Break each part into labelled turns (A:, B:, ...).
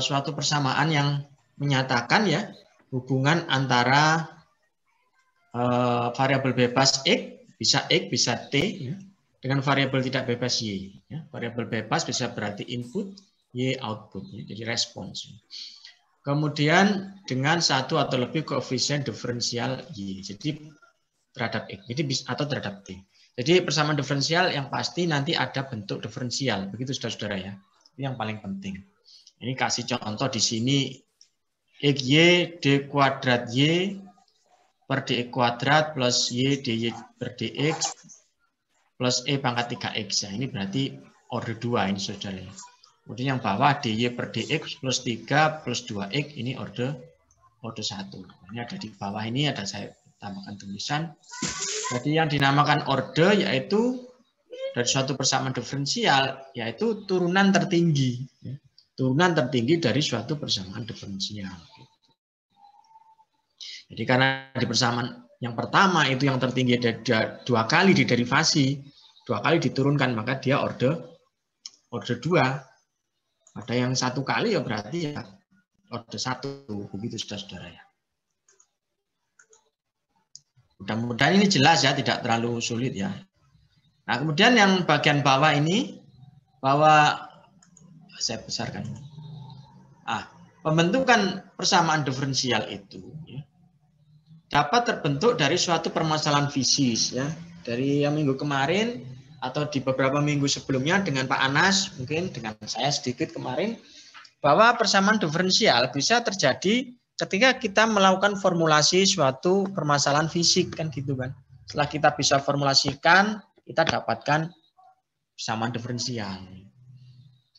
A: suatu persamaan yang menyatakan ya hubungan antara variabel bebas X, bisa T ya, dengan variabel tidak bebas Y. Ya. Variabel bebas bisa berarti input, Y output, ya, jadi respons. Kemudian dengan satu atau lebih koefisien diferensial Y, jadi terhadap X, jadi atau terhadap T. Jadi persamaan diferensial yang pasti nanti ada bentuk diferensial, begitu saudara-saudara ya. Ini yang paling penting. Ini kasih contoh di sini XY D kuadrat Y per DX kuadrat plus Y DY per DX plus E pangkat 3X. Ya, ini berarti order 2 ini saudara. Kemudian yang bawah DY per DX plus 3 plus 2X ini order 1. Ini ada di bawah ini, ada saya tambahkan tulisan. Jadi yang dinamakan order yaitu dari suatu persamaan diferensial, yaitu turunan tertinggi. Turunan tertinggi dari suatu persamaan diferensial. Jadi karena di persamaan yang pertama itu yang tertinggi ada 2 kali diderivasi, 2 kali diturunkan, maka dia order 2. Ada yang 1 kali ya berarti ya order 1, begitu saudara-saudara ya. Mudah-mudahan ini jelas ya, tidak terlalu sulit ya. Nah kemudian yang bagian bawah ini, saya besarkan. Pembentukan persamaan diferensial itu ya, dapat terbentuk dari suatu permasalahan fisis ya. Dari yang minggu kemarin atau di beberapa minggu sebelumnya dengan Pak Anas, mungkin dengan saya sedikit kemarin, bahwa persamaan diferensial bisa terjadi ketika kita melakukan formulasi suatu permasalahan fisik kan gitu kan. Setelah kita bisa formulasikan, kita dapatkan persamaan diferensial.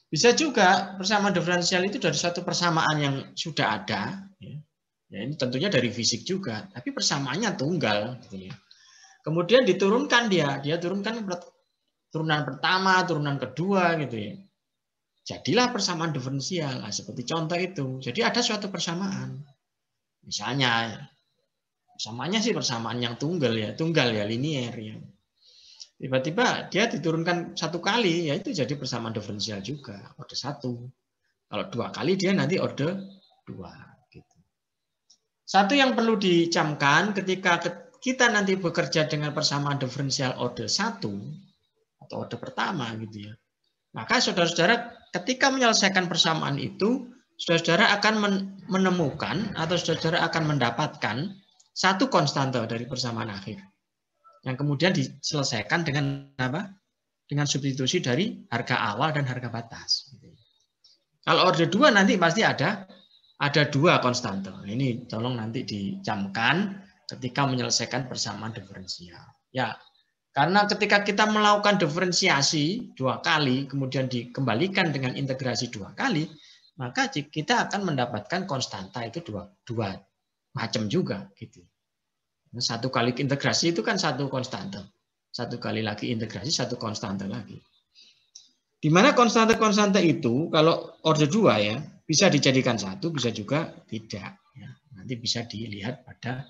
A: Bisa juga persamaan diferensial itu dari suatu persamaan yang sudah ada, ya ini tentunya dari fisik juga, tapi persamaannya tunggal. Gitu ya. Kemudian diturunkan dia turunkan turunan pertama, turunan kedua gitu ya. Jadilah persamaan diferensial. Nah, seperti contoh itu. Jadi ada suatu persamaan. Misalnya persamaannya sih persamaan yang tunggal ya linier ya. Tiba-tiba dia diturunkan 1 kali, ya itu jadi persamaan diferensial juga, order 1. Kalau 2 kali dia nanti order 2. Gitu. Satu yang perlu dicamkan ketika kita nanti bekerja dengan persamaan diferensial order 1 atau order pertama gitu ya. Maka saudara-saudara ketika menyelesaikan persamaan itu, saudara-saudara akan menemukan atau saudara-saudara akan mendapatkan satu konstanta dari persamaan akhir. Yang kemudian diselesaikan dengan apa? Dengan substitusi dari harga awal dan harga batas. Kalau order 2 nanti pasti ada 2 konstanta. Ini tolong nanti dicamkan ketika menyelesaikan persamaan diferensial. Ya, karena ketika kita melakukan diferensiasi 2 kali, kemudian dikembalikan dengan integrasi 2 kali, maka kita akan mendapatkan konstanta itu dua macam juga. Gitu. 1 kali integrasi itu kan 1 konstanta. 1 kali lagi integrasi 1 konstanta lagi. Di mana konstanta-konstanta itu kalau order 2 ya, bisa dijadikan 1, bisa juga tidak. Ya. Nanti bisa dilihat pada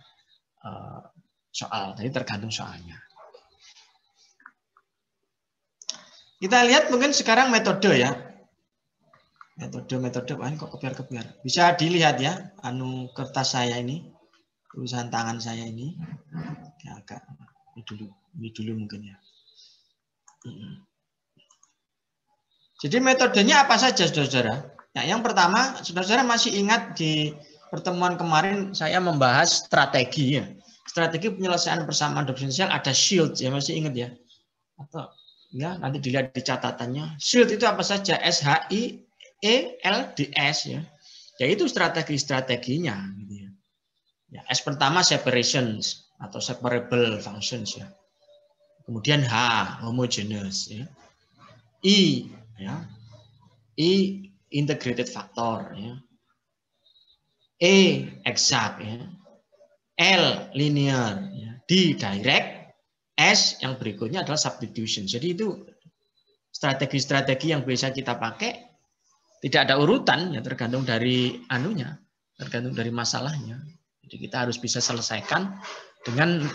A: soal, tadi tergantung soalnya. Kita lihat mungkin sekarang metode ya. Metode, wah ini kok kebiar-kebiar. Bisa dilihat ya, kertas saya ini, tulisan tangan saya ini. Ya, agak ini dulu mungkin ya. Jadi metodenya apa saja saudara-saudara? Ya, yang pertama, saudara-saudara masih ingat di pertemuan kemarin saya membahas strategi ya. Strategi penyelesaian persamaan diferensial ada SHIELD ya, masih ingat ya? Atau ya nanti dilihat di catatannya. SHIELD itu apa saja? SHIELDS ya. Yaitu strategi-strateginya gitu ya. Ya, S pertama separations atau separable functions ya. Kemudian H homogeneous ya. I ya. I integrated factor ya. E exact ya. L linear ya. D direct. S yang berikutnya adalah substitution. Jadi itu strategi-strategi yang bisa kita pakai, tidak ada urutan ya, tergantung dari anunya, tergantung dari masalahnya. Jadi kita harus bisa selesaikan dengan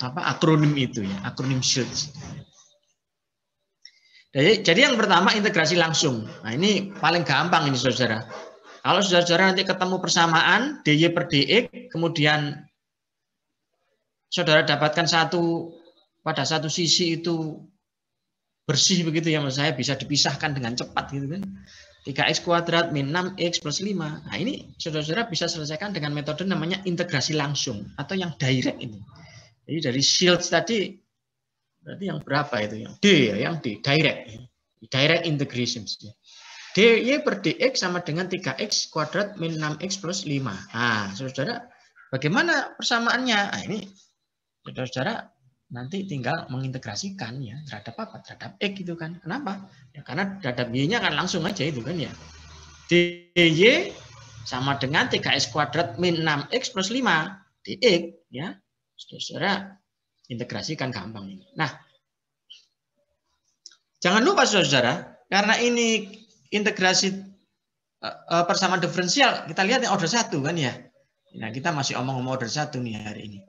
A: apa akronim itu ya, akronim SHIELD. Jadi yang pertama integrasi langsung. Nah ini paling gampang ini saudara. Kalau saudara nanti ketemu persamaan dy per dx, kemudian saudara dapatkan pada satu sisi itu bersih begitu ya, maksud saya bisa dipisahkan dengan cepat gitu kan. 3x kuadrat min 6x plus 5. Nah ini saudara-saudara bisa selesaikan dengan metode namanya integrasi langsung atau yang direct ini. Jadi dari Shields tadi berarti yang berapa itu? Yang D ya, yang D, direct integration. dy per dx sama dengan 3x kuadrat min 6x plus 5. Nah saudara, bagaimana persamaannya? Nah ini saudara nanti tinggal mengintegrasikan ya terhadap apa? Terhadap x gitu kan. Kenapa? Ya karena terhadap y-nya kan langsung aja itu kan ya. dy sama dengan 3x kuadrat min 6x plus 5 dx ya. Saudara integrasikan gampang ini. Nah, jangan lupa saudara, karena ini integrasi persamaan diferensial, kita lihat yang order 1 kan ya. Nah, kita masih omong-omong order 1 nih hari ini.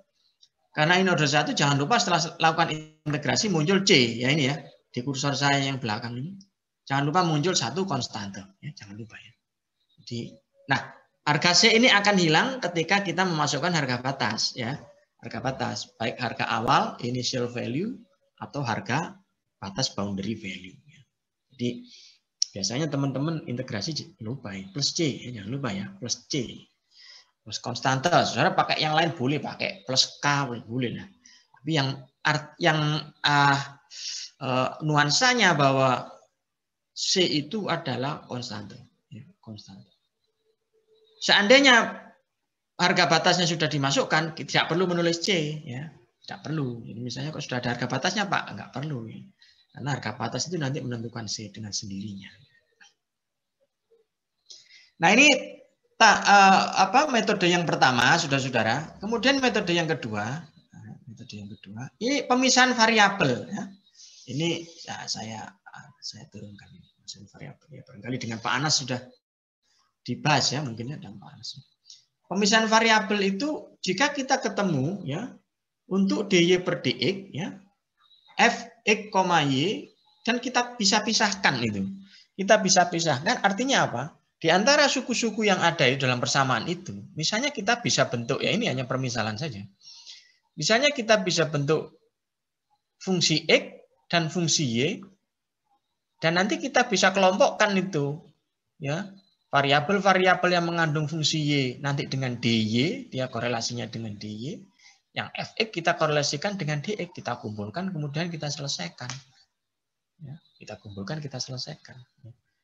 A: Karena ini order 1, jangan lupa setelah lakukan integrasi muncul C, ya ini ya, di kursor saya yang belakang ini. Jangan lupa muncul satu konstante, ya, jangan lupa ya. Jadi, nah, harga C ini akan hilang ketika kita memasukkan harga batas, ya. Harga batas, baik harga awal, initial value, atau harga batas boundary value. Ya. Jadi, biasanya teman-teman integrasi lupa ya, plus C, ya, jangan lupa ya, plus C. Plus konstante, saudara pakai yang lain boleh, pakai plus K boleh lah. Tapi yang nuansanya bahwa C itu adalah konstante, ya, konstante. Seandainya harga batasnya sudah dimasukkan, tidak perlu menulis C, ya, tidak perlu. Jadi misalnya kalau sudah ada harga batasnya Pak, nggak perlu, ya. Karena harga batas itu nanti menentukan C dengan sendirinya. Nah ini metode yang pertama, saudara-saudara. Kemudian metode yang kedua, ini pemisahan variabel. Ya. Ini ya, saya turunkan pemisahan variabel. Ya, barangkali dengan Pak Anas sudah dibahas ya, mungkin ya dengan Pak Anas. Pemisahan variabel itu jika kita ketemu ya untuk dy per dx ya fx, y dan kita bisa pisahkan itu. Kita bisa pisahkan artinya apa? Di antara suku-suku yang ada dalam persamaan itu, misalnya kita bisa bentuk, ya ini hanya permisalan saja. Misalnya kita bisa bentuk fungsi X dan fungsi Y, dan nanti kita bisa kelompokkan itu, ya variabel-variabel yang mengandung fungsi Y nanti dengan dy, dia korelasinya dengan dy, yang fx kita korelasikan dengan dx, kita kumpulkan, kemudian kita selesaikan. Ya, kita kumpulkan, kita selesaikan.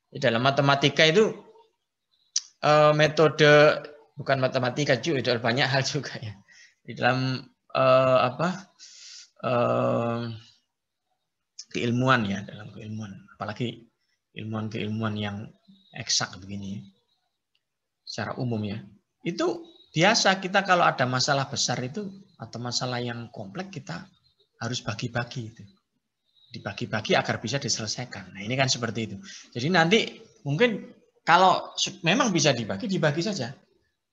A: Di dalam matematika itu, metode bukan matematika juga, banyak hal juga ya di dalam keilmuan ya, dalam keilmuan, apalagi ilmuwan-keilmuan yang eksak begini secara umum ya, itu biasa kita kalau ada masalah besar itu atau masalah yang kompleks, kita harus bagi-bagi itu, dibagi-bagi agar bisa diselesaikan. Nah ini kan seperti itu. Jadi nanti mungkin kalau memang bisa dibagi saja.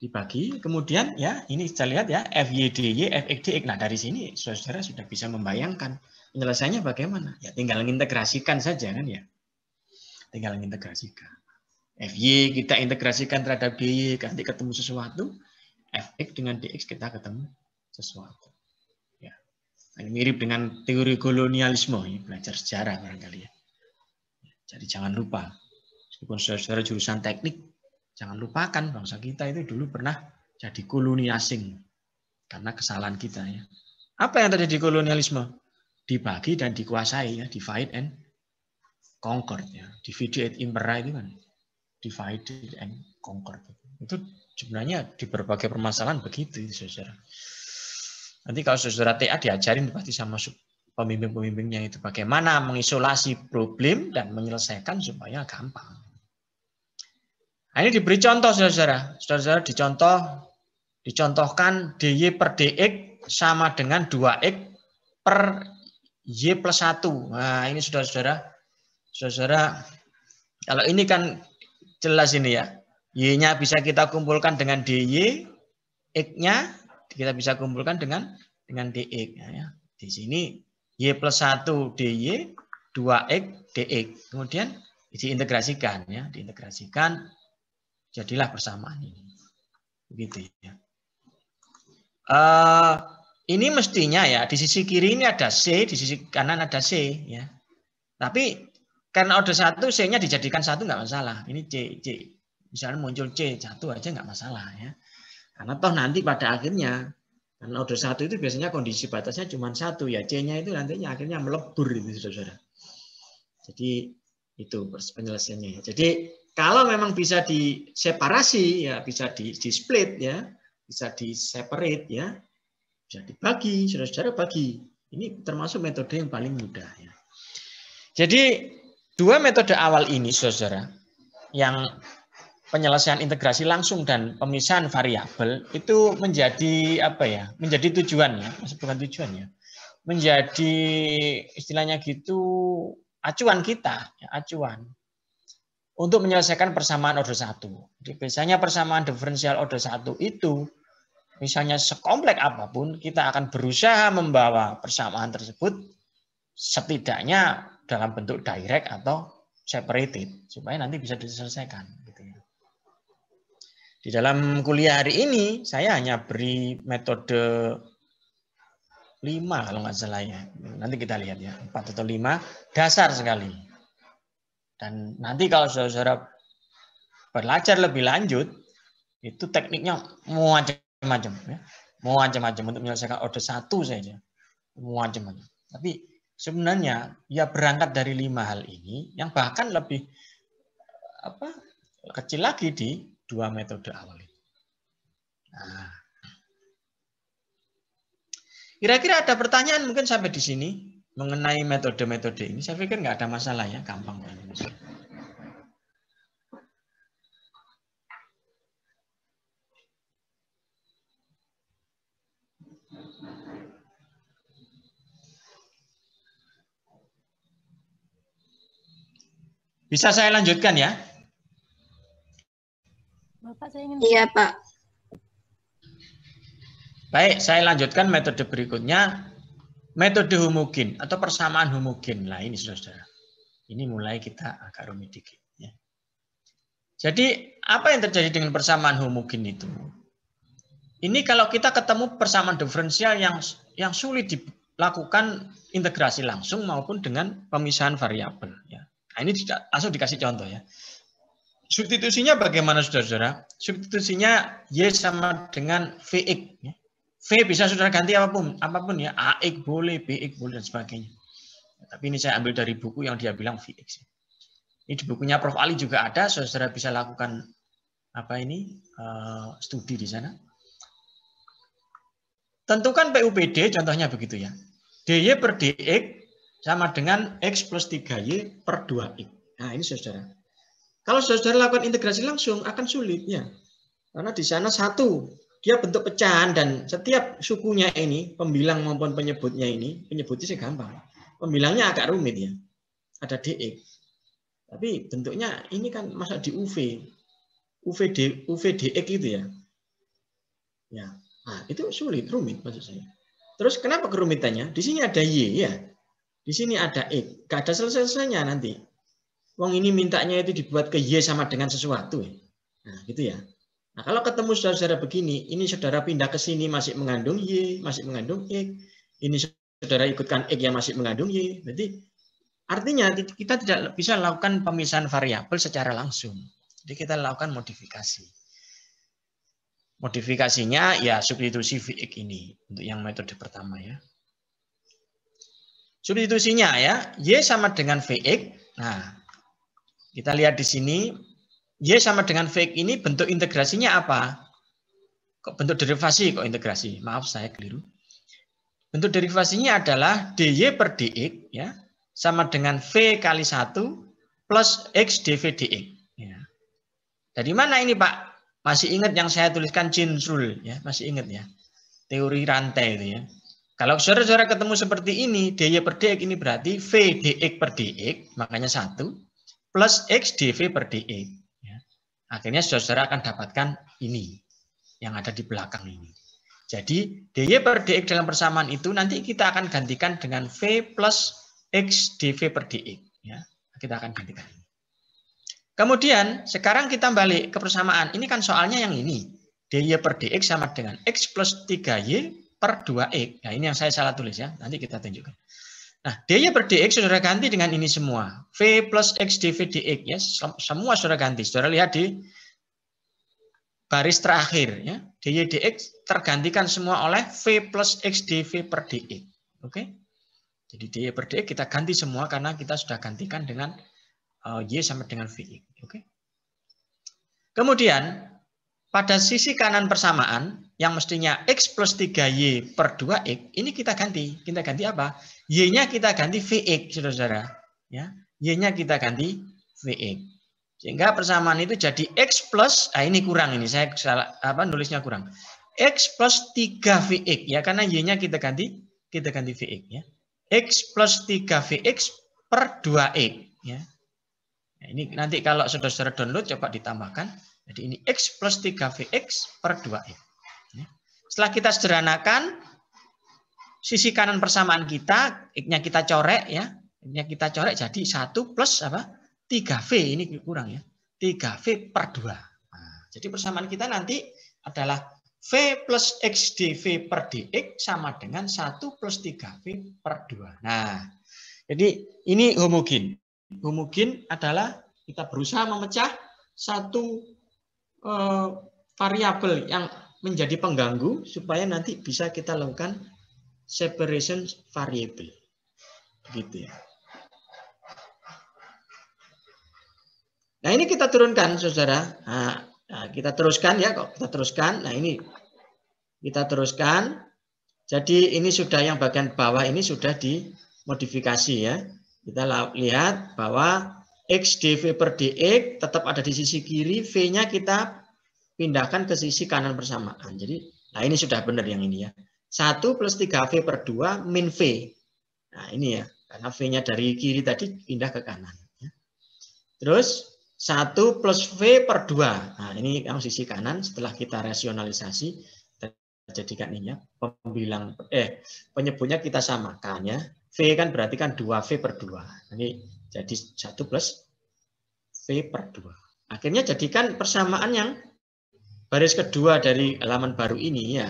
A: Dibagi, kemudian ya ini kita lihat ya, FY, DY, FX, DX. Nah dari sini saudara sudah bisa membayangkan penyelesaiannya bagaimana. Ya tinggal mengintegrasikan saja kan ya. Tinggal mengintegrasikan. FY kita integrasikan terhadap DY, nanti ketemu sesuatu. FX dengan DX kita ketemu sesuatu. Ya. Ini mirip dengan teori kolonialisme, ya, belajar sejarah barangkali ya. Jadi jangan lupa. Meskipun saudara jurusan teknik, jangan lupakan bangsa kita itu dulu pernah jadi koloni asing karena kesalahan kita ya. Apa yang terjadi di kolonialisme? Dibagi dan dikuasai ya, divide and conquer ya. Divide et impera itu kan, divide and conquer. Itu sebenarnya di berbagai permasalahan begitu saudara. Nanti kalau saudara TA diajarin pasti sama pembimbing-pembimbingnya itu bagaimana mengisolasi problem dan menyelesaikan supaya gampang. Nah, ini diberi contoh saudara-saudara. Saudara-saudara dicontohkan dy per dx sama dengan 2x per y plus 1. Nah ini saudara-saudara. Saudara, kalau ini kan jelas ini ya. Y-nya bisa kita kumpulkan dengan dy, x-nya kita bisa kumpulkan dengan dx. Ya. Di sini y plus 1 dy 2X dx. Kemudian diintegrasikan ya, diintegrasikan jadilah persamaan ini. Begitu ya. Ini mestinya ya di sisi kiri ini ada C, di sisi kanan ada C ya. Tapi karena order 1 C-nya dijadikan 1 nggak masalah. Ini C. Misalnya muncul C, 1 aja nggak masalah ya. Karena toh nanti pada akhirnya karena order 1 itu biasanya kondisi batasnya cuma 1 ya, C-nya itu nantinya akhirnya melebur itu saudara. Jadi itu penyelesaiannya. Jadi kalau memang bisa diseparasi ya, bisa di split ya, bisa di separate ya, bisa dibagi, saudara-saudara bagi. Ini termasuk metode yang paling mudah ya. Jadi dua metode awal ini saudara, yang penyelesaian integrasi langsung dan pemisahan variabel itu menjadi apa ya? Menjadi tujuannya, bukan tujuannya. Menjadi istilahnya gitu acuan kita, ya, acuan untuk menyelesaikan persamaan order 1. Jadi biasanya persamaan diferensial order 1 itu misalnya sekompleks apapun, kita akan berusaha membawa persamaan tersebut setidaknya dalam bentuk direct atau separated supaya nanti bisa diselesaikan gitu ya. Di dalam kuliah hari ini saya hanya beri metode 5 kalau nggak salah ya. Nanti kita lihat ya, 4 atau 5 dasar sekali. Dan nanti kalau saudara belajar lebih lanjut, itu tekniknya mau macam-macam ya. Mau macam-macam untuk menyelesaikan order 1 saja. Mau macam-macam. Tapi sebenarnya ya berangkat dari 5 hal ini yang bahkan lebih kecil lagi di 2 metode awal ini. Nah, kira-kira ada pertanyaan mungkin sampai di sini mengenai metode-metode ini. Saya pikir nggak ada masalah ya, gampang. Bisa saya lanjutkan ya?
B: Bapak, saya ingin... Iya, Pak.
A: Baik, saya lanjutkan metode berikutnya. Metode homogen atau persamaan homogen. Nah ini saudara. Ini mulai kita agak rumit dikit. Ya. Jadi apa yang terjadi dengan persamaan homogen itu? Ini kalau kita ketemu persamaan diferensial yang sulit dilakukan integrasi langsung maupun dengan pemisahan variabel. Ya. Nah ini langsung dikasih contoh ya. Substitusinya bagaimana saudara-saudara? Substitusinya Y sama dengan Vx. Ya. V bisa saudara ganti apapun ya, AX boleh, BX boleh dan sebagainya. Tapi ini saya ambil dari buku yang dia bilang Vx. Ini di bukunya Prof Ali juga ada, saudara bisa lakukan studi di sana. Tentukan PUPD, contohnya begitu ya. DY per DX sama dengan X plus 3Y per 2X. Nah ini saudara. Kalau saudara lakukan integrasi langsung akan sulit ya. Karena di sana satu. Dia bentuk pecahan dan setiap sukunya ini, pembilang maupun penyebutnya ini, penyebutnya sih gampang. Pembilangnya agak rumit ya. Ada DX. Tapi bentuknya ini kan masa di UVDX gitu ya. Ya. Nah, itu sulit, rumit maksud saya. Terus kenapa kerumitannya? Di sini ada Y ya. Di sini ada X. Gak ada selesai-selesainya nanti. Wong ini mintanya itu dibuat ke Y sama dengan sesuatu. Nah, gitu ya. Nah, kalau ketemu saudara-saudara begini, ini saudara pindah ke sini masih mengandung Y, masih mengandung X. Ini saudara ikutkan X yang masih mengandung Y. Berarti artinya kita tidak bisa lakukan pemisahan variabel secara langsung. Jadi kita lakukan modifikasi. Modifikasinya ya substitusi Vx ini untuk yang metode pertama ya. Substitusinya ya, Y sama dengan Vx. Nah, kita lihat di sini. Y sama dengan Vx ini bentuk integrasinya apa? Kok bentuk derivasi kok integrasi? Maaf saya keliru. Bentuk derivasinya adalah dy per dx ya sama dengan V kali 1 plus X dV dx. Ya. Dari mana ini Pak? Masih ingat yang saya tuliskan chain rule ya? Masih ingat ya? Teori rantai itu ya. Kalau saudara-saudara ketemu seperti ini, dy per dx ini berarti V dx per dx, makanya 1 plus X dV per dx. Akhirnya saudara akan dapatkan ini yang ada di belakang ini. Jadi dy per dx dalam persamaan itu nanti kita akan gantikan dengan V plus X dV per dx. Ya, kita akan gantikan. Kemudian sekarang kita balik ke persamaan. Ini kan soalnya yang ini. dy per dx sama dengan X plus 3y per 2x. Nah ini yang saya salah tulis ya. Nanti kita tunjukkan. Nah dy per dx saudara ganti dengan ini semua. V plus X dV dx. Ya, semua saudara ganti. Saudara lihat di baris terakhir. Ya. dy dx tergantikan semua oleh V plus X dV per dx. Oke. Jadi dy per dx kita ganti semua karena kita sudah gantikan dengan Y sama dengan VX. Oke. Kemudian, pada sisi kanan persamaan, yang mestinya X plus 3Y per 2X, ini kita ganti. Kita ganti apa? Y-nya kita ganti VX, saudara-saudara. Ya. Y-nya kita ganti VX. Sehingga persamaan itu jadi X plus, ini kurang ini, saya salah, nulisnya kurang. X plus 3VX, ya, karena Y-nya kita ganti VX. Ya. X plus 3VX per 2X. Ya. Nah, ini nanti kalau saudara-saudara download coba ditambahkan. Jadi ini X plus 3VX per 2X. Setelah kita sederhanakan, sisi kanan persamaan kita, X-nya kita corek ya. X-nya kita corek jadi 1 plus apa? 3V, ini kurang ya. 3V per 2. Nah, jadi persamaan kita nanti adalah V plus X dV per dx sama dengan 1 plus 3V per 2. Nah, jadi ini homogen. Homogen adalah kita berusaha memecah satu variabel yang menjadi pengganggu supaya nanti bisa kita lakukan separation variable. Begitu ya. Nah, ini kita turunkan, saudara. Nah, kita teruskan ya, kok kita teruskan. Nah, ini kita teruskan. Jadi ini sudah yang bagian bawah ini sudah dimodifikasi ya. Kita lihat bahwa X dV per dx tetap ada di sisi kiri, V-nya kita pindahkan ke sisi kanan persamaan. Jadi, nah ini sudah benar yang ini ya. 1 plus 3V per 2 min V. Nah ini ya, karena V-nya dari kiri tadi pindah ke kanan. Terus 1 plus V per 2. Nah ini yang sisi kanan setelah kita rasionalisasi, kita jadikan ini ya, penyebutnya kita samakan ya. V kan berarti kan 2V per 2. Ini jadi 1 plus V per 2. Akhirnya jadikan persamaan yang baris kedua dari halaman baru ini ya.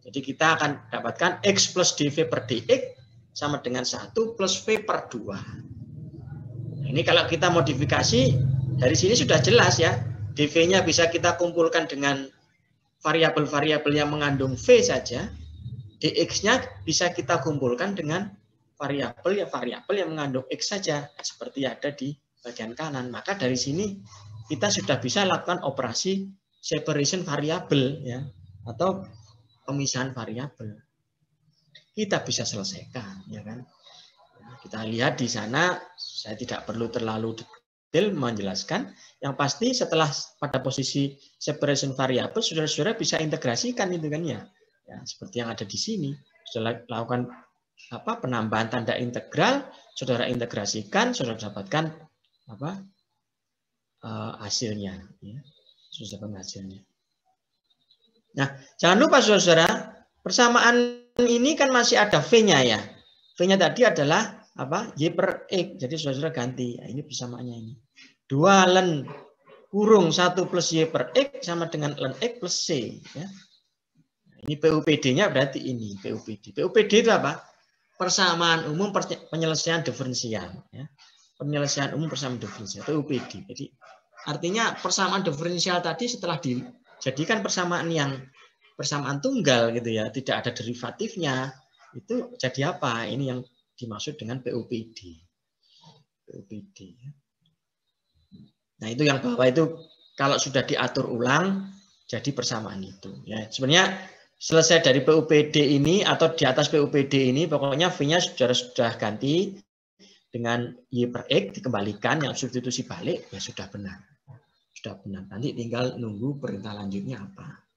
A: Jadi kita akan dapatkan X plus dV per dx sama dengan 1 plus V per 2. Nah, ini kalau kita modifikasi, dari sini sudah jelas ya. dV-nya bisa kita kumpulkan dengan variabel-variabel yang mengandung V saja. dx-nya bisa kita kumpulkan dengan variabel yang mengandung X saja, seperti ada di bagian kanan. Maka dari sini kita sudah bisa lakukan operasi separation variable ya, atau pemisahan variabel. Kita bisa selesaikan ya kan. Nah, kita lihat di sana, saya tidak perlu terlalu detail menjelaskan. Yang pasti setelah pada posisi separation variable, saudara-saudara bisa integrasikan itu kan ya. Ya, seperti yang ada di sini. Setelah lakukan penambahan tanda integral, saudara integrasikan, saudara dapatkan hasilnya ya. Saudara dapatkan hasilnya. Nah, jangan lupa saudara, persamaan ini kan masih ada V-nya ya. V-nya tadi adalah Y per X. Jadi saudara ganti. Nah, ini persamaannya ini. 2 ln kurung 1 plus Y per X sama dengan ln X plus C ya. Ini PUPD-nya berarti ini PUPD. PUPD itu apa? Persamaan umum penyelesaian diferensial ya. Penyelesaian umum persamaan diferensial PUPD. Jadi artinya persamaan diferensial tadi setelah dijadikan persamaan tunggal gitu ya, tidak ada derivatifnya, itu jadi apa? Ini yang dimaksud dengan PUPD. PUPD. Nah, itu yang bawah itu kalau sudah diatur ulang jadi persamaan itu ya. Sebenarnya selesai dari PUPD ini atau di atas PUPD ini, pokoknya V-nya sudah ganti dengan Y per X dikembalikan, yang substitusi balik ya sudah benar. Sudah benar. Nanti tinggal nunggu perintah lanjutnya apa.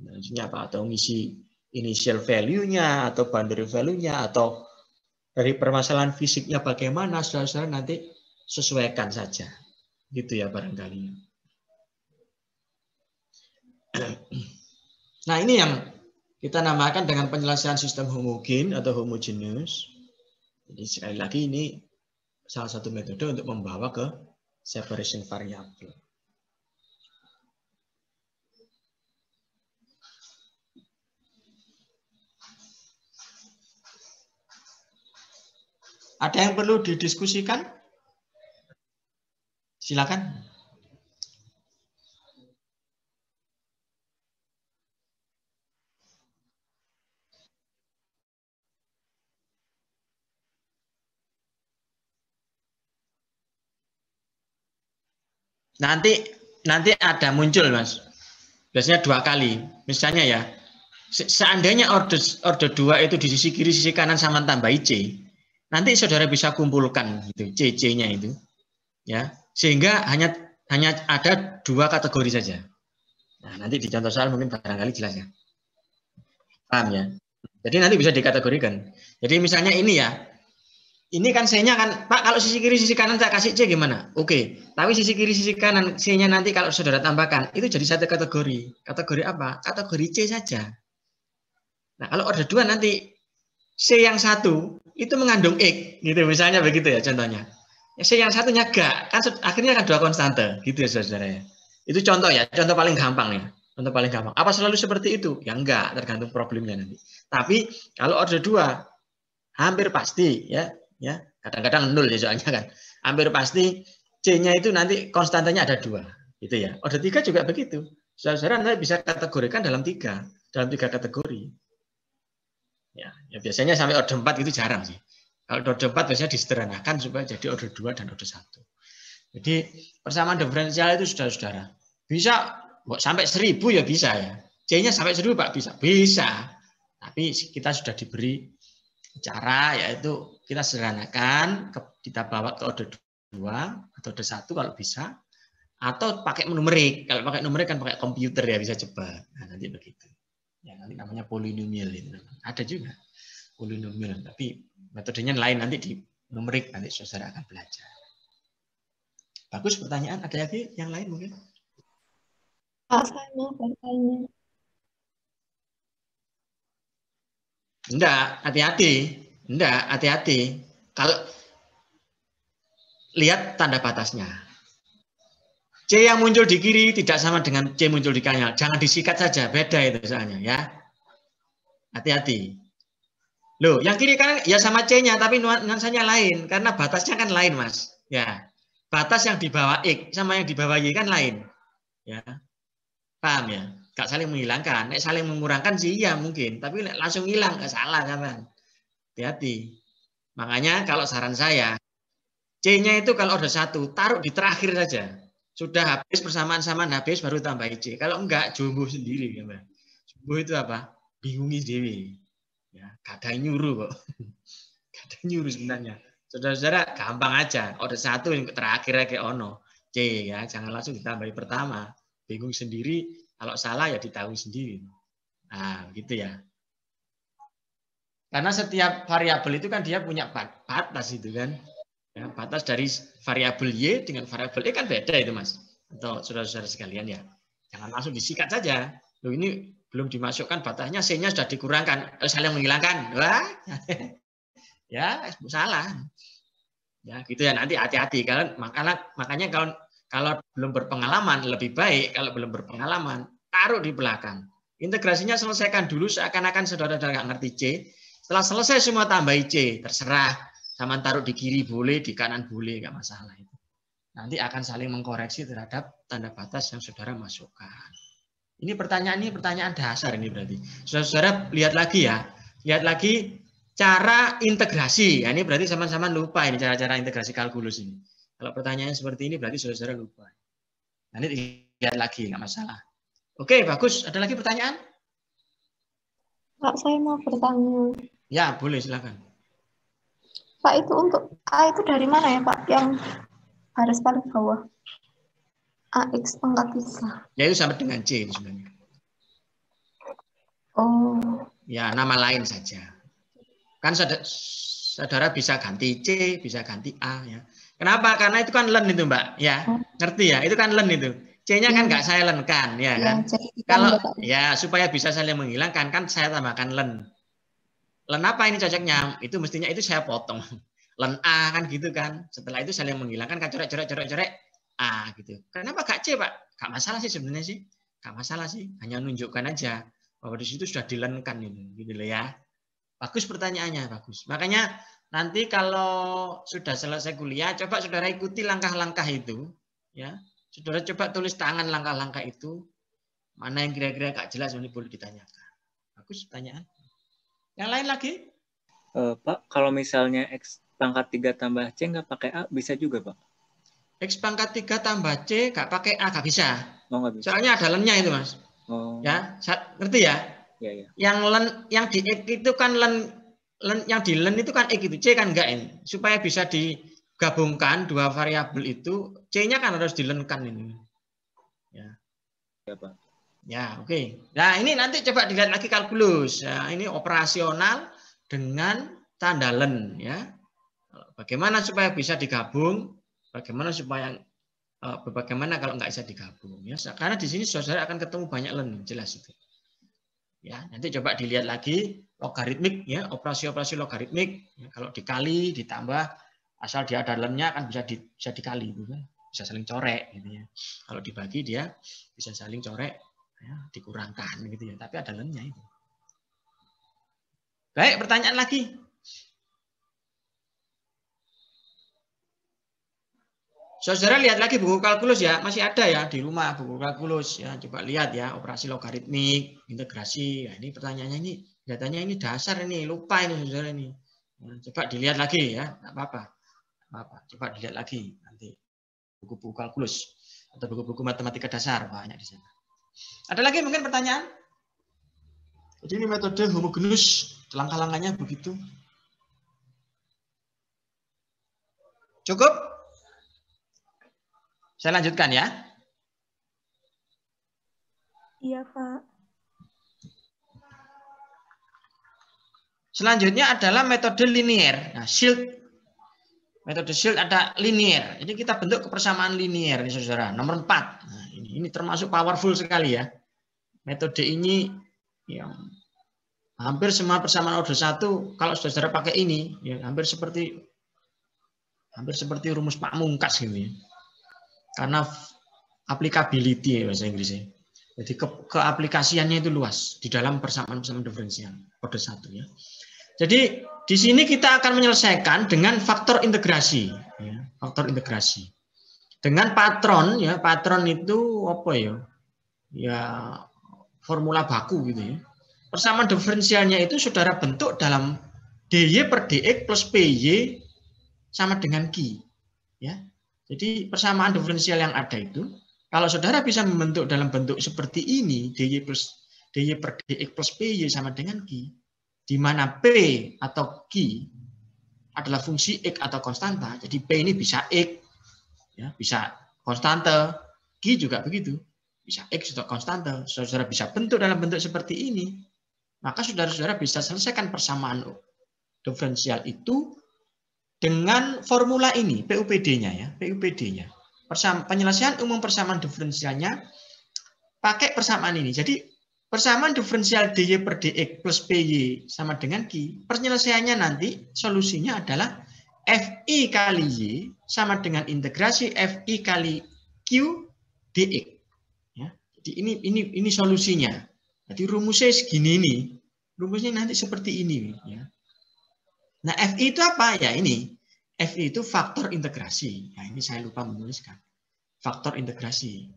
A: Lanjutnya apa, atau ngisi initial value-nya atau boundary value-nya atau dari permasalahan fisiknya bagaimana, saudara-saudara nanti sesuaikan saja. Gitu ya barangkali. Nah, ini yang kita namakan dengan penyelesaian sistem homogen atau homogeneous. Jadi sekali lagi ini salah satu metode untuk membawa ke separation variable. Ada yang perlu didiskusikan? Silakan. Nanti ada muncul, Mas. Biasanya 2 kali. Misalnya ya, seandainya order 2 itu di sisi kiri, sisi kanan sama tambahi C, nanti saudara bisa kumpulkan gitu, C-nya itu. Ya, sehingga hanya ada 2 kategori saja. Nah, nanti di contoh soal mungkin barangkali jelas ya. Paham ya? Jadi nanti bisa dikategorikan. Jadi misalnya ini ya, ini kan C-nya kan, Pak, kalau sisi kiri, sisi kanan saya kasih C gimana? Oke, tapi sisi kiri, sisi kanan, C-nya nanti kalau saudara tambahkan, itu jadi satu kategori. Kategori apa? Kategori C saja. Nah, kalau order 2 nanti C yang satu itu mengandung X, gitu misalnya begitu ya contohnya. C yang satunya enggak, kan akhirnya kan 2 konstante, gitu ya saudara ya. Itu contoh ya, contoh paling gampang ya. Contoh paling gampang. Apa selalu seperti itu? Ya enggak, tergantung problemnya nanti. Tapi kalau order 2 hampir pasti ya, kadang-kadang 0 ya soalnya kan. Hampir pasti C-nya itu nanti konstantanya ada 2, gitu ya. Order 3 juga begitu. Saudara nanti bisa kategorikan dalam 3 kategori. Ya biasanya sampai order 4 itu jarang sih. Kalau order 4 biasanya disederhanakan supaya jadi order 2 dan order 1. Jadi persamaan diferensial itu saudara-saudara. Bisa sampai 1000 ya bisa ya. C-nya sampai 1000 Pak bisa. Bisa. Tapi kita sudah diberi cara yaitu kita sederhanakan, kita bawa ke order 2 atau order 1 kalau bisa, atau pakai numerik. Kalau pakai numerik kan pakai komputer ya bisa cepat. Nah, nanti begitu. Ya, nanti namanya polinomial itu. Ada juga polinomial, tapi metodenya lain, nanti di numerik nanti saudara akan belajar. Bagus pertanyaan. Ada lagi yang lain mungkin?
B: Pak, saya mau bertanya.
A: Enggak, hati-hati. Kalau lihat tanda batasnya. C yang muncul di kiri tidak sama dengan C muncul di kanan. Jangan disikat saja, beda itu soalnya ya. Hati-hati. Loh, yang kiri kanan ya sama C-nya tapi nuansanya lain karena batasnya kan lain, Mas. Ya. Batas yang di bawah X sama yang di bawah Y kan lain. Ya. Paham ya? Gak saling menghilangkan. Nek saling mengurangkan sih iya mungkin, tapi langsung hilang gak salah kan. Hati-hati. Makanya kalau saran saya, C-nya itu kalau order 1 taruh di terakhir saja. Sudah habis persamaan-samaan habis baru tambah C. Kalau enggak jumbo sendiri ya, Mbak. Jumbo itu apa? Bingungi dewi. Ya, gak ada nyuruh kok. Gak ada nyuruh sebenarnya. Saudara-saudara gampang aja. Order 1 yang terakhir kayak ono. C ya, jangan langsung ditambahi pertama. Bingung sendiri, kalau salah ya ditahu sendiri. Nah, gitu ya. Karena setiap variabel itu kan dia punya batas itu kan. Ya, batas dari variabel Y dengan variabel E kan beda itu, Mas. Atau saudara-saudara sekalian ya. Jangan langsung disikat saja. Loh, ini belum dimasukkan batasnya, C-nya sudah dikurangkan. Saling menghilangkan. Wah. Ya, salah. Ya, gitu ya. Nanti hati-hati. Makanya kalau belum berpengalaman, lebih baik kalau belum berpengalaman, taruh di belakang. Integrasinya selesaikan dulu seakan-akan saudara-saudara nggak ngerti C. Setelah selesai semua tambah C, terserah. Sama taruh di kiri boleh, di kanan boleh, nggak masalah itu. Nanti akan saling mengkoreksi terhadap tanda batas yang saudara masukkan. Ini pertanyaan dasar ini berarti. Saudara lihat lagi ya. Lihat lagi cara integrasi. Ya, ini berarti sama-sama lupa ini cara-cara integrasi kalkulus ini. Kalau pertanyaannya seperti ini berarti saudara lupa. Nanti lihat lagi, nggak masalah. Oke, bagus. Ada lagi pertanyaan?
B: Pak, saya mau bertanya.
A: Ya, boleh, silakan.
B: Pak, itu untuk A itu dari mana ya, Pak? Yang garis paling bawah. AX pangkat 3.
A: Ya, itu sama dengan C sebenarnya.
B: Oh.
A: Ya, nama lain saja. Kan saudara bisa ganti C, bisa ganti A ya. Kenapa? Karena itu kan len itu, Mbak. Ya, ngerti ya? Itu kan len itu. C-nya kan nggak silent kan, ya kan? Kalau ya supaya bisa saling menghilangkan kan saya tambahkan len. Len apa ini cocoknya? Itu mestinya itu saya potong. Len A kan gitu kan. Setelah itu saling menghilangkan kan coret A gitu. Kenapa gak C, Pak? Gak masalah sih sebenarnya sih. Gak masalah sih. Hanya menunjukkan aja bahwa di situ sudah dilenkan ini, gitu loh ya. Bagus pertanyaannya, bagus. Makanya nanti kalau sudah selesai kuliah, coba saudara ikuti langkah-langkah itu, ya. Saudara coba tulis tangan langkah-langkah itu. Mana yang kira-kira gak jelas ini boleh ditanyakan. Bagus pertanyaan. Yang lain lagi?
C: Pak, kalau misalnya X pangkat 3 tambah C nggak pakai A, bisa juga, Pak?
A: X pangkat 3 tambah C nggak pakai A, nggak bisa.
C: Oh, nggak bisa.
A: Soalnya ada lennya itu, Mas.
C: Oh.
A: Ya, ngerti ya?
C: Ya, ya.
A: Yang len, yang di X itu kan len, yang di len itu kan X itu, C kan enggak ini. Supaya bisa digabungkan dua variabel itu, C-nya kan harus dilenkan ini. Ya.
C: Ya, Pak.
A: Ya, oke. Nah, ini nanti coba dilihat lagi kalkulus. Ya, ini operasional dengan tanda len, ya. Bagaimana supaya bisa digabung? Bagaimana supaya bagaimana kalau nggak bisa digabung? Ya, karena di sini saudara akan ketemu banyak len, jelas itu. Ya, nanti coba dilihat lagi logaritmik, ya, operasi-operasi logaritmik. Ya, kalau dikali, ditambah, asal dia ada lennya kan bisa dikali, gitu kan? Bisa saling corek, gitu ya. Kalau dibagi dia bisa saling corek. Ya, dikurangkan gitu ya, tapi ada lennya itu. Baik, pertanyaan lagi. Saudara lihat lagi buku kalkulus ya, masih ada ya di rumah buku kalkulus ya. Coba lihat ya, operasi logaritmik, integrasi. Ya, ini pertanyaannya ini, datanya ini dasar ini, lupa ini saudara ini. Ya, coba dilihat lagi ya, nggak apa-apa. Coba dilihat lagi nanti buku-buku kalkulus atau buku-buku matematika dasar banyak di sana. Ada lagi mungkin pertanyaan? Jadi ini metode homogenus, langkah-langkahnya begitu. Cukup? Saya lanjutkan ya.
B: Iya, Pak.
A: Selanjutnya adalah metode linier. Nah, shield. Metode shield ada linier. Jadi kita bentuk kebersamaan linier, nih, saudara. Nomor 4. Nah, ini termasuk powerful sekali ya. Metode ini yang hampir semua persamaan order 1 kalau saudara pakai ini ya hampir seperti rumus pamungkas gitu ya. Karena applicability ya bahasa Inggrisnya. Jadi keaplikasiannya itu luas di dalam persamaan diferensial order 1 ya. Jadi di sini kita akan menyelesaikan dengan faktor integrasi ya, faktor integrasi. Dengan patron ya, patron itu apa ya? Ya formula baku gitu ya. Persamaan diferensialnya itu saudara bentuk dalam dy per dx plus py sama dengan Q. Ya. Jadi persamaan diferensial yang ada itu, kalau saudara bisa membentuk dalam bentuk seperti ini, dy per dx plus py sama dengan Q, di mana p atau Q adalah fungsi x atau konstanta, jadi p ini bisa x, ya, bisa konstante, Q juga begitu, bisa x atau konstante. Saudara bisa bentuk dalam bentuk seperti ini, maka saudara-saudara bisa selesaikan persamaan diferensial itu dengan formula ini, PUPD-nya ya, PUPD-nya. Penyelesaian umum persamaan diferensialnya pakai persamaan ini. Jadi persamaan diferensial dy per dx plus py sama dengan Q, penyelesaiannya nanti solusinya adalah fi kali y sama dengan integrasi fi kali q dx. Ya, jadi ini solusinya. Jadi rumusnya segini ini, rumusnya nanti seperti ini. Ya. Nah, FI itu apa? Ya ini, FI itu faktor integrasi. Nah, ini saya lupa menuliskan. Faktor integrasi.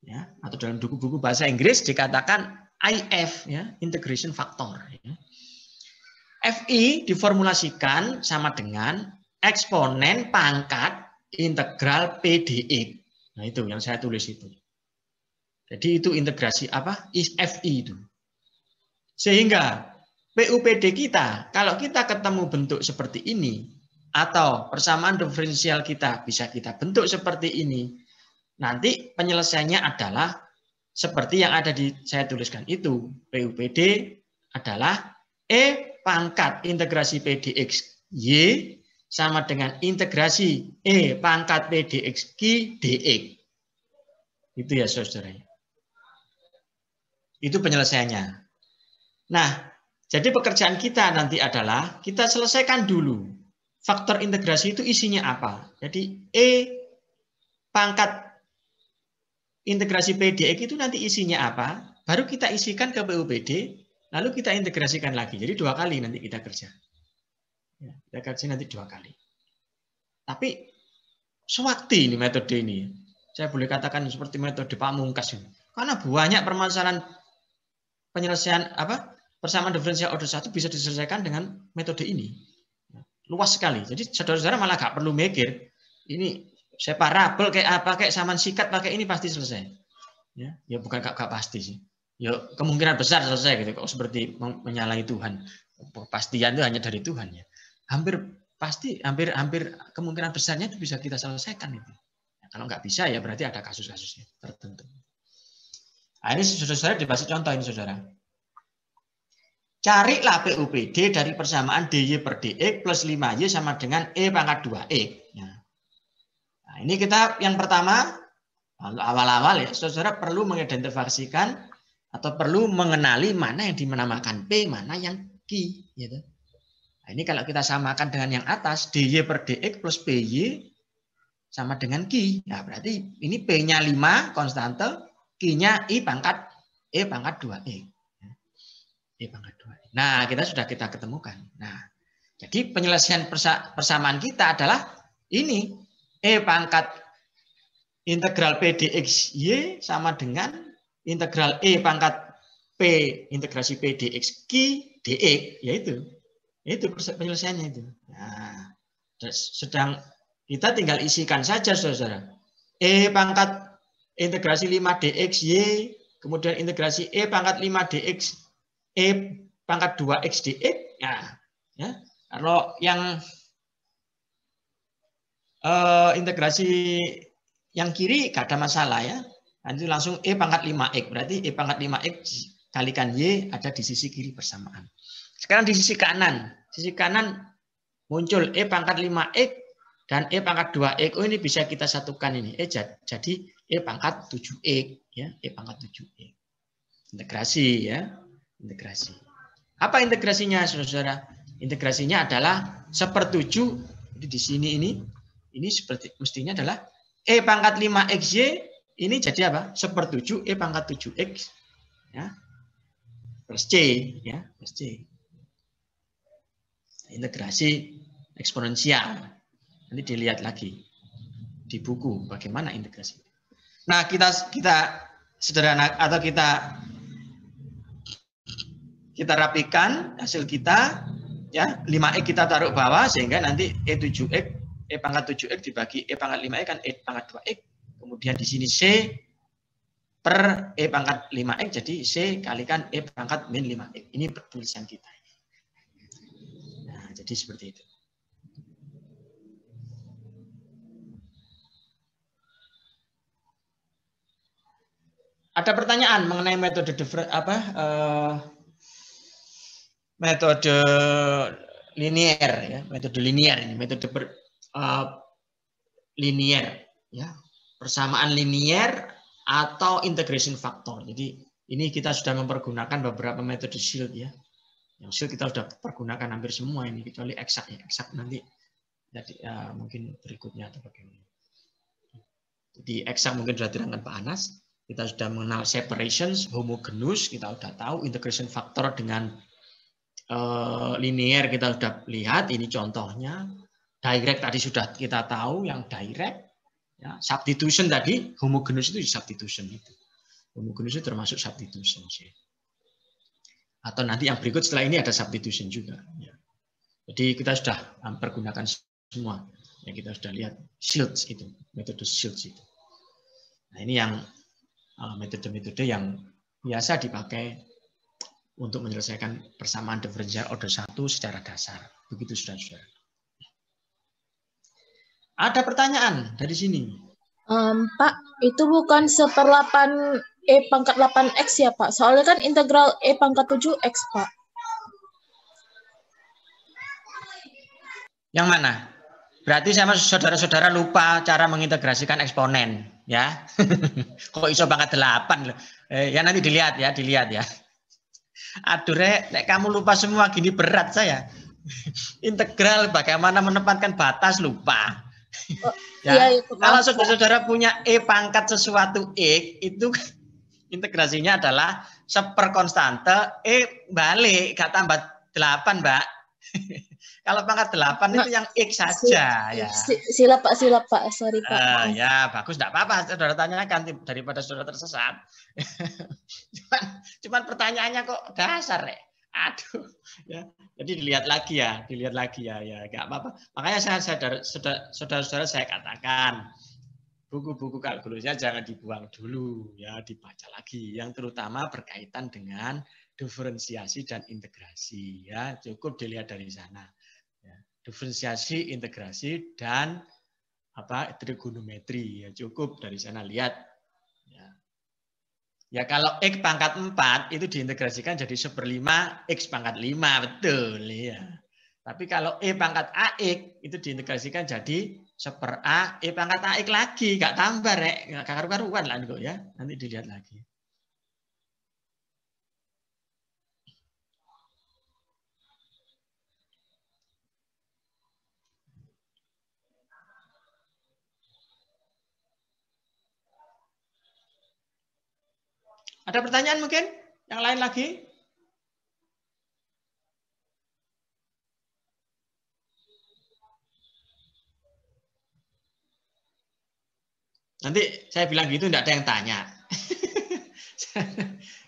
A: Ya, atau dalam buku-buku bahasa Inggris dikatakan IF, ya, integration factor. Ya. FI diformulasikan sama dengan eksponen pangkat integral PdX. Nah, itu yang saya tulis itu. Jadi itu integrasi apa? FI itu. Sehingga PUPD kita, kalau kita ketemu bentuk seperti ini, atau persamaan diferensial kita bisa kita bentuk seperti ini, nanti penyelesaiannya adalah seperti yang ada di saya tuliskan itu. PUPD adalah E pangkat integrasi PDX Y sama dengan integrasi E pangkat PDX Q DX. Itu ya saudara. Itu penyelesaiannya. Nah, Jadi pekerjaan kita nanti adalah kita selesaikan dulu faktor integrasi itu isinya apa. Jadi E pangkat integrasi PDX itu nanti isinya apa, baru kita isikan ke PUPD, lalu kita integrasikan lagi. Jadi 2 kali nanti kita kerja. Ya, kita kerja nanti 2 kali. Tapi sewaktu ini metode ini, saya boleh katakan seperti metode pamungkas ini. Karena banyak permasalahan penyelesaian persamaan diferensial order 1 bisa diselesaikan dengan metode ini. Luas sekali. Jadi saudara-saudara malah nggak perlu mikir, ini separabel kayak apa, kayak samaan sikat pakai ini pasti selesai. Ya bukan gak pasti sih. Ya kemungkinan besar selesai gitu. Kok seperti menyalahi Tuhan. Kepastian itu hanya dari Tuhan ya. Hampir kemungkinan besarnya itu bisa kita selesaikan itu. Ya, kalau nggak bisa ya berarti ada kasus-kasusnya tertentu. Nah, ini saudara dikasih contoh ini saudara. Carilah PUPD dari persamaan DY per DX plus 5Y sama dengan E pangkat 2X. Ya. Nah, ini kita yang pertama, awal-awal ya, saudara perlu mengidentifikasikan atau perlu mengenali mana yang dinamakan P, mana yang Q. Gitu. Nah, ini kalau kita samakan dengan yang atas, DY per DX plus PY sama dengan Q. Nah, berarti ini P-nya 5, konstante, Q-nya E pangkat 2X. E pangkat 2X. Nah, kita ketemukan. Nah, jadi penyelesaian persamaan kita adalah ini. E pangkat integral P dx Y sama dengan integral E pangkat P integrasi P dx Q dx. Yaitu penyelesaiannya itu. Nah, sedang kita tinggal isikan saja, saudara. E pangkat integrasi 5 dx Y, kemudian integrasi E pangkat 5 dx E pangkat 2x dx. Nah, ya. Kalau yang integrasi yang kiri gak ada masalah ya. Nanti langsung E pangkat 5x. Berarti E pangkat 5x kalikan Y ada di sisi kiri persamaan. Sekarang di sisi kanan. Sisi kanan muncul E pangkat 5x dan E pangkat 2x. Oh, ini bisa kita satukan ini. Jadi E pangkat 7x. Ya, E pangkat 7x. Integrasi ya. Integrasi. Apa integrasinya, saudara? Integrasinya adalah 1/7. Jadi di sini ini seperti mestinya adalah E pangkat 5xy ini jadi apa? 1/7 E pangkat 7x ya, plus C ya, plus C. Integrasi eksponensial. Nanti dilihat lagi di buku bagaimana integrasi. Nah, kita sederhana atau kita rapikan hasil kita ya, 5x kita taruh bawah sehingga nanti E7x E pangkat 7x dibagi E pangkat 5x kan E pangkat 2x. Kemudian di sini C per E pangkat 5x jadi C kalikan E pangkat min 5x. Ini penulisan kita. Nah, jadi seperti itu. Ada pertanyaan mengenai metode metode linear ya, metode linear ini, metode linear ya, persamaan linear atau integration factor. Jadi ini kita sudah mempergunakan beberapa metode shield ya. Yang shield kita sudah pergunakan hampir semua ini kecuali eksak ya. Eksak nanti jadi mungkin berikutnya atau bagaimana. Jadi eksak mungkin sudah diterangkan Pak Anas. Kita sudah mengenal separations, homogeneous, kita sudah tahu integration factor dengan linear kita sudah lihat, ini contohnya. Direct tadi sudah kita tahu yang direct. Ya, substitution tadi, homogeneous itu substitution itu. Homogeneous itu termasuk substitution. Atau nanti yang berikut setelah ini ada substitution juga. Ya. Jadi kita sudah pergunakan semua. Ya, kita sudah lihat shields itu, metode shields itu. Nah, ini yang metode-metode yang biasa dipakai untuk menyelesaikan persamaan diferensial order 1 secara dasar. Begitu saudara-saudara. Ada pertanyaan dari sini?
D: Pak, itu bukan 1/8 E pangkat 8X ya Pak? Soalnya kan integral E pangkat 7X Pak.
A: Yang mana? Berarti sama saudara-saudara lupa cara mengintegrasikan eksponen. Ya, kok iso pangkat 8? Ya nanti dilihat ya. Aduh, Rek, nek kamu lupa semua gini berat saya. Integral bagaimana menempatkan batas lupa. Ya.
D: Iya, itu
A: Kalau
D: maaf, Pak.
A: saudara-saudara punya pangkat sesuatu X, itu integrasinya adalah seperkonstante balik, gak tambah 8, Mbak. Kalau pangkat 8 itu yang X saja. Ya.
D: Silap Pak. Sorry, Pak.
A: Ya, bagus, enggak apa-apa. Saudara tanyakan daripada saudara tersesat. cuman pertanyaannya kok dasar, Rek. Aduh, ya. Jadi dilihat lagi ya, ya, enggak apa-apa. Makanya saudara-saudara saya katakan, buku-buku kalkulusnya jangan dibuang dulu, ya, dibaca lagi. Yang terutama berkaitan dengan diferensiasi dan integrasi, ya, cukup dilihat dari sana. Ya, diferensiasi, integrasi, dan trigonometri, ya, cukup dari sana lihat. Ya kalau X pangkat 4 itu diintegrasikan jadi 1/5 X pangkat 5, betul ya. Tapi kalau pangkat AX itu diintegrasikan jadi 1/A pangkat AX lagi, nggak tambah, Rek, nggak karu-karuan lah kok ya. Nanti dilihat lagi. Ada pertanyaan mungkin? Yang lain lagi? Nanti saya bilang gitu enggak ada yang tanya.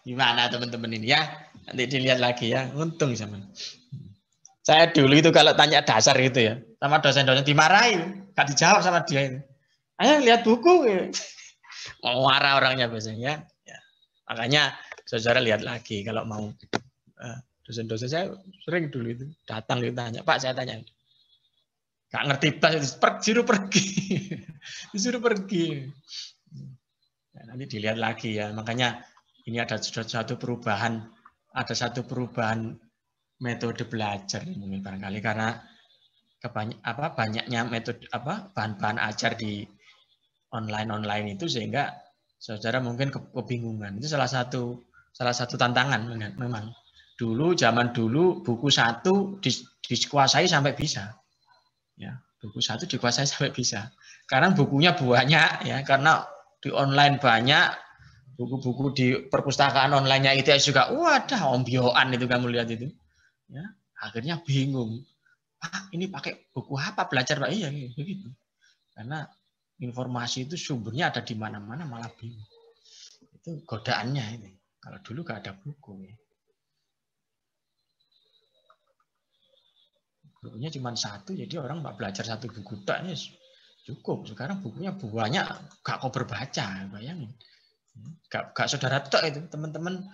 A: Gimana teman-teman ini ya? Nanti dilihat lagi ya. Untung sama. Saya dulu itu kalau tanya dasar gitu ya, sama dosen-dosen dimarahi, nggak dijawab sama dia itu. Ayo lihat buku. Mau marah orangnya biasanya. Ya. Makanya saudara lihat lagi kalau mau. Dosen-dosen saya sering dulu itu datang gitu tanya, Pak saya tanya. Gak ngerti bahasa, disuruh pergi. Disuruh pergi. Nah, nanti dilihat lagi ya. Makanya ini ada satu perubahan metode belajar mungkin barangkali karena banyaknya metode bahan-bahan ajar di online itu sehingga saudara mungkin kebingungan. Itu salah satu tantangan memang. Zaman dulu buku satu dikuasai sampai bisa. Ya, buku satu dikuasai sampai bisa. Sekarang bukunya banyak ya, karena di online banyak, buku-buku di perpustakaan online-nya ITS juga, wadah ombyoan itu kamu lihat itu. Ya, akhirnya bingung. Pak, ini pakai buku apa belajar, Pak? Iya, begitu. Karena informasi itu sumbernya ada di mana-mana malah bingung. Itu godaannya ini. Kalau dulu nggak ada buku ya. Bukunya cuma satu, jadi orang nggak belajar satu buku tak cukup. Sekarang bukunya banyak, nggak kau berbaca, bayangin. Nggak saudara tok itu, teman-teman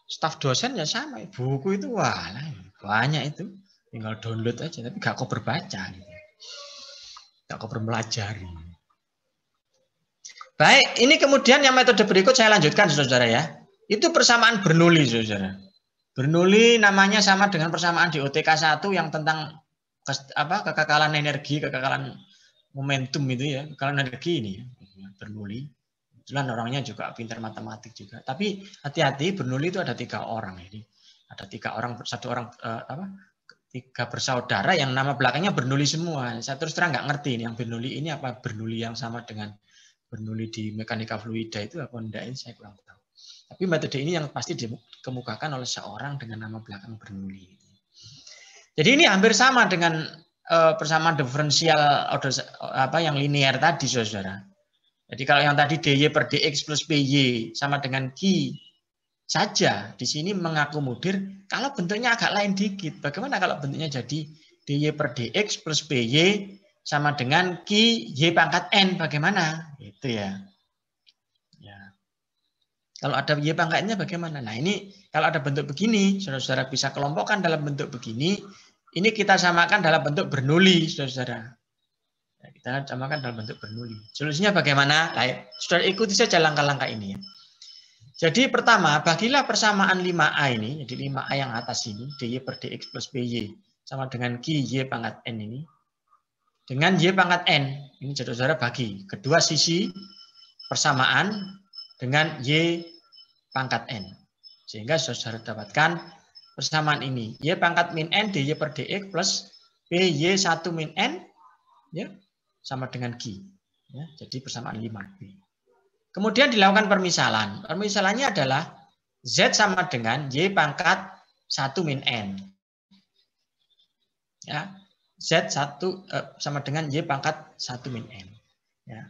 A: staf dosen ya sama. Buku itu banyak itu, tinggal download aja, tapi nggak kau berbaca, nggak kau bermelajari. Baik, ini kemudian yang metode berikut saya lanjutkan, saudara ya. Itu persamaan Bernoulli, saudara. Bernoulli namanya sama dengan persamaan di OTK 1 yang tentang kekekalan energi, kekekalan momentum itu ya, kekekalan energi ini ya, Bernoulli. Kebetulan orangnya juga pintar matematik juga. Tapi hati-hati, Bernoulli itu ada 3 orang ini. Ada 3 orang, tiga bersaudara yang nama belakangnya Bernoulli semua. Saya terus terang nggak ngerti ini yang Bernoulli ini apa Bernoulli yang sama dengan Bernoulli di mekanika fluida itu apa enggak, ini saya kurang tahu. Tapi metode ini yang pasti dikemukakan oleh seorang dengan nama belakang Bernoulli. Jadi ini hampir sama dengan persamaan diferensial yang linear tadi, saudara. Jadi kalau yang tadi dy per dx plus py sama dengan Q saja, di sini mengakomodir kalau bentuknya agak lain dikit. Bagaimana kalau bentuknya jadi dy per dx plus py sama dengan Q y pangkat n, bagaimana? Itu ya. Kalau ada y pangkat n-nya bagaimana? Nah ini kalau ada bentuk begini, saudara-saudara bisa kelompokkan dalam bentuk begini. Ini kita samakan dalam bentuk Bernoulli, saudara-saudara. Kita samakan dalam bentuk Bernoulli. Solusinya bagaimana? Saudara ikuti saja langkah-langkah ini. Jadi pertama, bagilah persamaan 5A ini, jadi 5A yang atas ini, dy per dx plus py, sama dengan Q y pangkat n ini, dengan y pangkat n. Ini saudara-saudara bagi kedua sisi persamaan dengan y pangkat n. Sehingga saudara dapatkan persamaan ini. Y pangkat min N dy per dx plus PY 1 min N ya, sama dengan G. Ya, jadi persamaan 5B. Kemudian dilakukan permisalan. Permisalannya adalah Z sama dengan Y pangkat 1 min N. Ya, Z sama dengan Y pangkat 1 min N. Ya.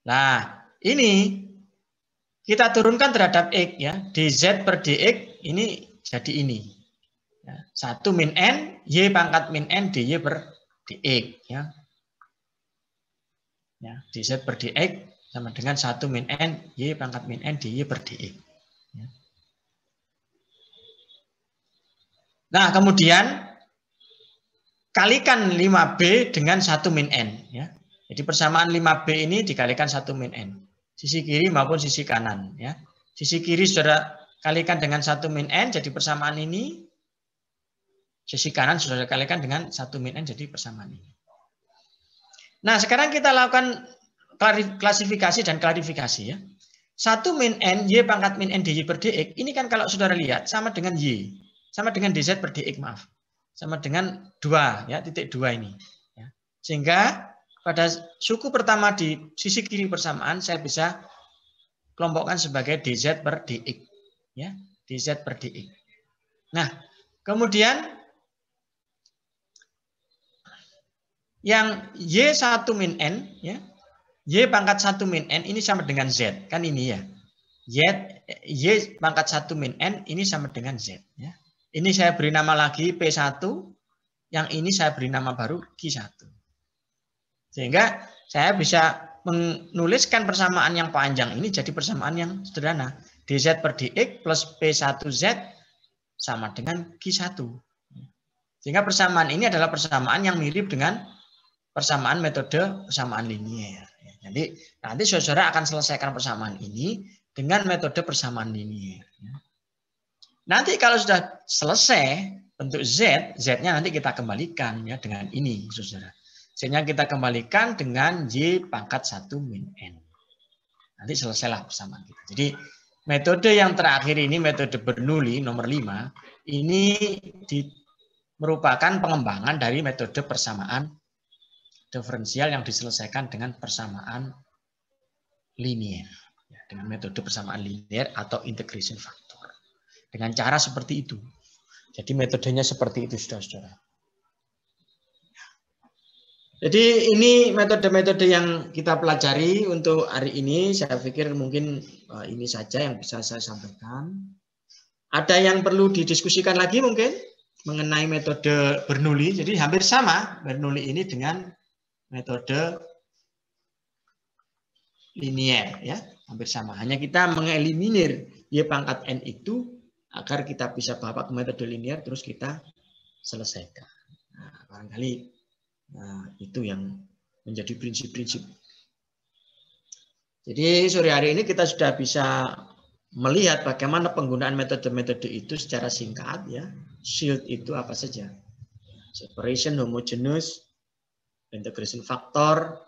A: Nah, ini kita turunkan terhadap X ya. dz per dx ini jadi ini. Ya, 1 min N, Y pangkat min N, dy per dx. Ya. Ya, dz per dx sama dengan 1 min N, Y pangkat min N, dy per dx. Ya. Nah, kemudian kalikan 5B dengan 1 min N. Ya. Jadi persamaan 5B ini dikalikan 1 min N. Sisi kiri maupun sisi kanan. Ya. Sisi kiri saudara kalikan dengan 1 min N, jadi persamaan ini. Sisi kanan saudara kalikan dengan 1 min N, jadi persamaan ini. Nah, sekarang kita lakukan klasifikasi dan klarifikasi. Ya. 1 min N, Y pangkat min N, dy per dx, ini kan kalau saudara lihat sama dengan Y. Sama dengan dz per dx, maaf. Sama dengan 2, ya, titik 2 ini. Ya. Sehingga pada suku pertama di sisi kiri persamaan saya bisa kelompokkan sebagai dz per dx, ya, dz per dx. Nah, kemudian yang y1 min n, ya, y pangkat 1 min n ini sama dengan z, kan ini ya, y pangkat 1 min n ini sama dengan z. Ya. Ini saya beri nama lagi P1, yang ini saya beri nama baru Q1. Sehingga saya bisa menuliskan persamaan yang panjang ini jadi persamaan yang sederhana. dz per dx plus P1z sama dengan Q1. Sehingga persamaan ini adalah persamaan yang mirip dengan persamaan metode persamaan linier. Jadi nanti saudara akan selesaikan persamaan ini dengan metode persamaan linier. Nanti kalau sudah selesai bentuk Z, Z-nya nanti kita kembalikan ya dengan ini, saudara. Z-nya kita kembalikan dengan Y pangkat 1 min N. Nanti selesailah persamaan kita. Jadi metode yang terakhir ini, metode Bernoulli nomor 5, ini merupakan pengembangan dari metode persamaan diferensial yang diselesaikan dengan persamaan linier. Ya, dengan metode persamaan linier atau integration factor. Dengan cara seperti itu. Jadi metodenya seperti itu, saudara-saudara. Jadi ini metode-metode yang kita pelajari untuk hari ini. Saya pikir mungkin ini saja yang bisa saya sampaikan. Ada yang perlu didiskusikan lagi mungkin mengenai metode Bernoulli. Jadi hampir sama Bernoulli ini dengan metode linier, ya, hampir sama. Hanya kita mengeliminir Y pangkat N itu agar kita bisa bawa ke metode linier terus kita selesaikan. Nah, barangkali itu yang menjadi prinsip-prinsip. Jadi sore hari ini kita sudah bisa melihat bagaimana penggunaan metode-metode itu secara singkat, ya. Shield itu apa saja? Separation, homogeneous, integration factor,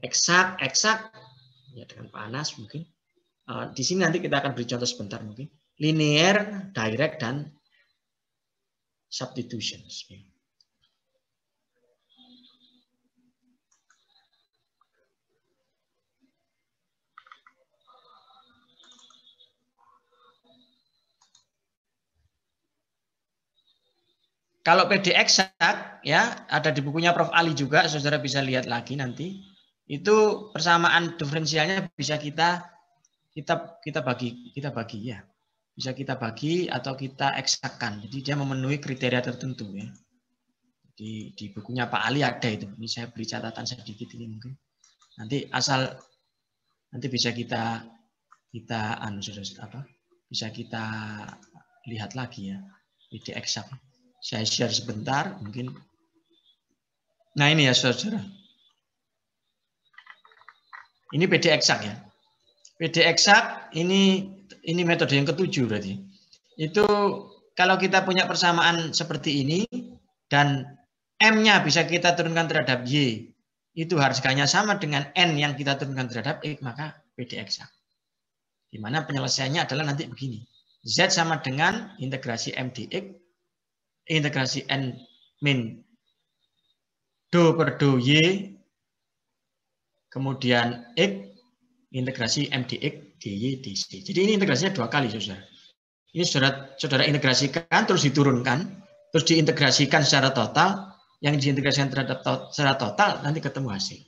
A: eksak, ya dengan Pak Anas mungkin. Di sini nanti kita akan beri contoh sebentar mungkin. Linear, direct, dan substitutions. Kalau PD eksak, ya, ada di bukunya Prof. Ali juga, saudara bisa lihat lagi nanti. Itu persamaan diferensialnya bisa kita bagi, ya. Bisa kita bagi atau kita eksakkan. Jadi dia memenuhi kriteria tertentu, ya. Di bukunya Pak Ali ada itu. Ini saya beri catatan sedikit ini mungkin. Nanti nanti bisa kita bisa kita lihat lagi, ya. PD eksak. Saya share sebentar mungkin. Nah ini ya saudara. Ini PD eksak, ya. PD eksak ini metode yang ketujuh berarti. Itu kalau kita punya persamaan seperti ini dan M-nya bisa kita turunkan terhadap Y, itu harganya sama dengan N yang kita turunkan terhadap X, maka PD eksak. Di mana penyelesaiannya adalah nanti begini. Z sama dengan integrasi M dx, integrasi N min do per do Y, kemudian X, integrasi M dx, dy, dc. Jadi ini integrasinya 2 kali, saudara. Ini saudara integrasikan, terus diturunkan, terus diintegrasikan secara total, yang diintegrasikan secara total, nanti ketemu hasil.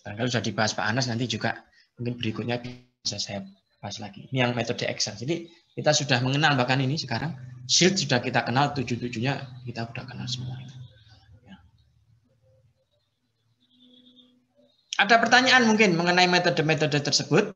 A: Kalau sudah dibahas Pak Anas, nanti juga mungkin berikutnya bisa saya bahas lagi. Ini yang metode Excel. Jadi kita sudah mengenal bahkan ini sekarang. Shield sudah kita kenal, 7-7-nya kita sudah kenal semua. Ya. Ada pertanyaan mungkin mengenai metode-metode tersebut?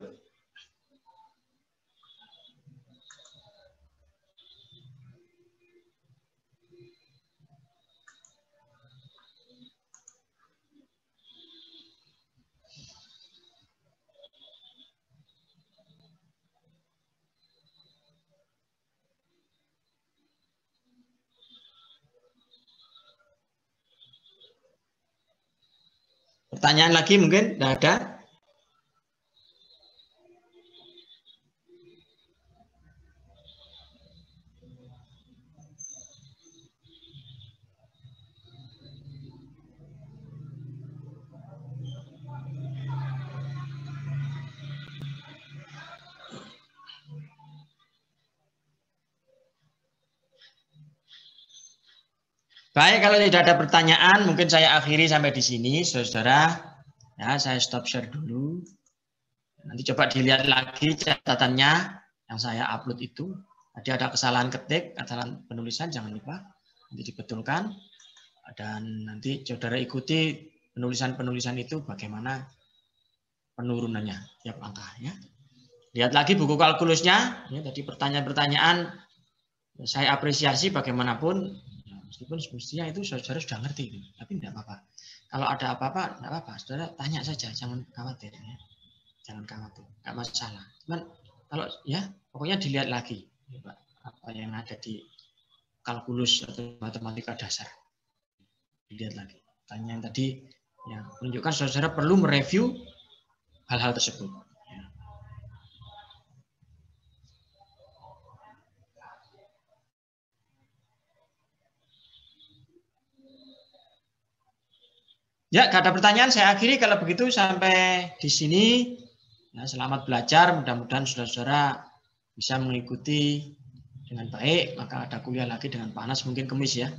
A: Pertanyaan lagi mungkin? Tidak ada? Baik, kalau tidak ada pertanyaan, mungkin saya akhiri sampai di sini, saudara. Ya, saya stop share dulu. Nanti coba dilihat lagi catatannya yang saya upload itu. Tadi ada kesalahan ketik, kesalahan penulisan, jangan lupa. Nanti dibetulkan. Dan nanti saudara ikuti penulisan-penulisan itu bagaimana penurunannya tiap langkah. Ya. Lihat lagi buku kalkulusnya. Ya, tadi pertanyaan-pertanyaan saya apresiasi bagaimanapun. Meskipun semestinya itu saudara sudah ngerti, tapi tidak apa-apa. Kalau ada apa-apa, tidak apa-apa. Saudara tanya saja, jangan khawatir. Ya. Jangan khawatir, nggak masalah. Cuman kalau ya, pokoknya dilihat lagi apa yang ada di kalkulus atau matematika dasar. Dilihat lagi. Tanya yang tadi, ya, menunjukkan saudara perlu mereview hal-hal tersebut. Ya, gak ada pertanyaan, saya akhiri kalau begitu sampai di sini. Ya, selamat belajar, mudah-mudahan saudara-saudara bisa mengikuti dengan baik. Maka ada kuliah lagi dengan Pak Anas, mungkin Kamis ya.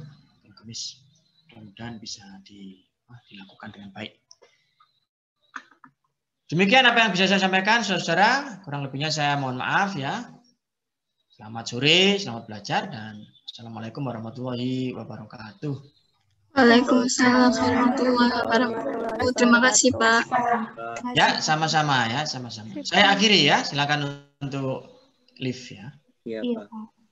A: Kamis, mudah-mudahan bisa dilakukan dengan baik. Demikian apa yang bisa saya sampaikan, saudara-saudara. Kurang lebihnya saya mohon maaf ya. Selamat sore, selamat belajar, dan Assalamualaikum warahmatullahi wabarakatuh.
B: Waalaikumsalam warahmatullahi wabarakatuh. Terima kasih, Pak.
A: Ya, sama-sama ya, sama-sama. Saya akhiri ya, silakan untuk live ya.
C: Iya,
B: Iya,
C: Pak.
B: Pak.